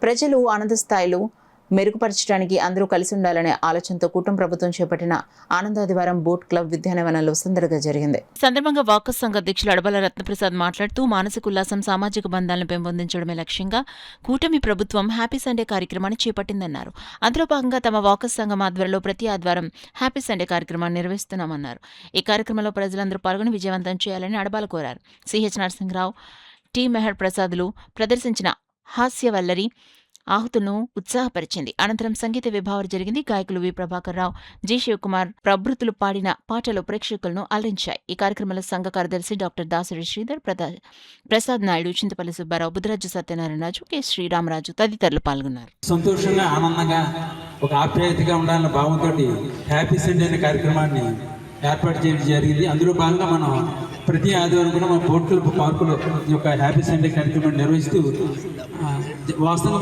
ప్రజలు ఆనంద స్థాయిలు మెరుగుపరచడానికి అందరూ కలిసి ఉండాలనే ఆలోచనతో కూటమి ప్రభుత్వం చేపట్టిన ఆనందాదివారం బోట్ క్లబ్ విద్యానవనంలో సందడిగా జరిగింది. సందర్భంగా వాకస్ సంఘ అధ్యక్షులు అడబల రత్నప్రసాద్ మాట్లాడుతూ మానసిక ఉల్లాసం, సామాజిక బంధాలను పెంపొందించడమే లక్ష్యంగా కూటమి ప్రభుత్వం హ్యాపీ సండే కార్యక్రమాన్ని చేపట్టిందన్నారు. అందులో భాగంగా తమ వాకస్ సంఘం ఆధ్వర్యంలో ప్రతి ఆదివారం హ్యాపీ సండే కార్యక్రమాన్ని నిర్వహిస్తున్నామన్నారు. ఈ కార్యక్రమంలో ప్రజలందరూ పాల్గొని విజయవంతం చేయాలని అడబాల కోరారు. సిహెచ్ నరసింహరావు, టి మెహర్ ప్రసాదులు ప్రదర్శించిన హాస్యవల్లరి ఆహుతులను ఉత్సాహపరిచింది. అనంతరం సంగీత విభావన జరిగింది. గాయకులు వి ప్రభాకర్ రావు, జి శివకుమార్ ప్రభృతులు పాడిన పాటలు ప్రేక్షకులను అలరించాయి. ఈ కార్యక్రమంలో సంఘ కార్యదర్శి డాక్టర్ దాసరి శ్రీధర్, ప్రసాద్ నాయుడు, చింతపల్లి సుబ్బారావు, బుద్ధరాజు సత్యనారాయణరాజు, కె శ్రీరామరాజు తదితరులు పాల్గొన్నారు. సంతోషంగా, ఆనందంగా, ఒక ఆప్యాయతగా ఉండాలన్న భావంతో హ్యాపీ సండే అనే కార్యక్రమాన్ని ఏర్పాటు చేయడం జరిగింది. అందులో భాగంగా మనం ప్రతి ఆదివారం కూడా మన బోట్ క్లబ్ పార్కులో ఈ యొక్క హ్యాపీ సండే కార్యక్రమాన్ని నిర్వహిస్తూ వాస్తవంగా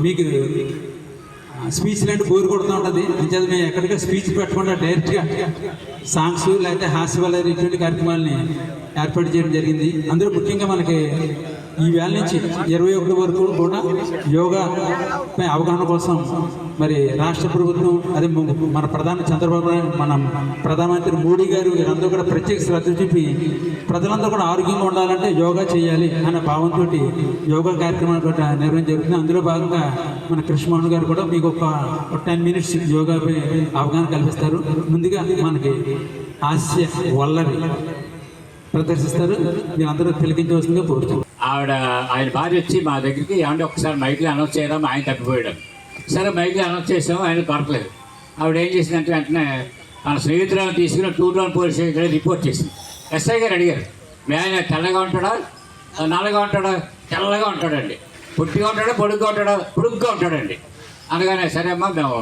మీకు స్పీచ్ లాంటి బోర్ కొడుతూ ఉంటుంది. అంచేది మేము ఎక్కడికి స్పీచ్ పెట్టకుండా డైరెక్ట్గా సాంగ్స్ లేకపోతే హాస్యవల్లరి ఇటువంటి కార్యక్రమాలని ఏర్పాటు చేయడం జరిగింది. అందులో ముఖ్యంగా మనకి ఈ వేళ నుంచి 21 వరకు కూడా యోగాపై అవగాహన కోసం మరి రాష్ట్ర ప్రభుత్వం, అదే మన చంద్రబాబు నాయుడు, మన ప్రధానమంత్రి మోడీ గారు వీరందరూ కూడా ప్రత్యేక శ్రద్ధ చూపి ప్రజలందరూ కూడా ఆరోగ్యంగా ఉండాలంటే యోగా చేయాలి అనే భావంతో యోగా కార్యక్రమాలు కూడా నిర్వహణ జరుగుతుంది. అందులో భాగంగా మన కృష్ణమోహన్ గారు కూడా మీకు ఒక 10 మినిట్స్ యోగాపై అవగాహన కల్పిస్తారు. ముందుగా మనకి హాస్య వల్లరి ప్రదర్శిస్తారు. మీరందరూ తిలకించవలసిందిగా కోరుతాం. ఆయన భార్య వచ్చి మా దగ్గరికి ఏమంటే ఒకసారి మైక్లో అనౌన్స్ చేయడం, ఆయన తప్పిపోయాడు. సరే మైక్లో అనౌన్స్ చేసాము, ఆయన దొరకలేదు. ఆవిడ ఏం చేసిందంటే వెంటనే మన స్నేహితులను తీసుకుని 2 టౌన్ పోలీస్ స్టేషన్ రిపోర్ట్ చేసింది. ఎస్ఐ గారు అడిగారు, మీ ఆయన తెల్లగా ఉంటాడా, నల్లగా ఉంటాడా? తెల్లగా ఉంటాడండి. పొట్టిగా ఉంటాడా, పొడుగ్గా ఉంటాడా? పొడుగ్గా ఉంటాడండి. అనగానే సరే అమ్మా, మేము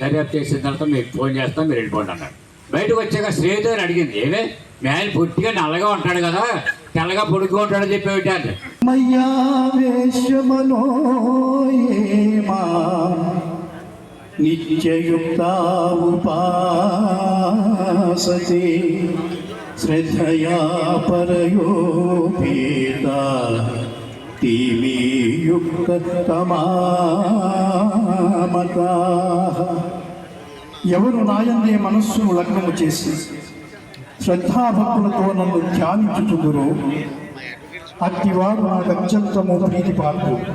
దర్యాప్తు చేసిన తర్వాత మీకు ఫోన్ చేస్తాం, మీరు వెళ్ళిపోండి అన్నాడు. బయటకు వచ్చాక స్నేహితులను అడిగింది, ఏమే మీ ఆయన పొట్టిగా నల్లగా ఉంటాడు కదా, తెల్లగా పొడుగ్గా ఉంటాడని చెప్పి పెట్టారు. నిత్యయుక్తావుపాసతే శ్రద్ధయా పరయోపేత తీమీయుక్తమామతాః. ఎవరు నాయందే మనస్సును లగ్నము చేసి శ్రద్ధాభక్తులతో నన్ను ధ్యానించుచుందురో అట్టివారు నాకు అత్యంతము ప్రీతిపాత్రుడు.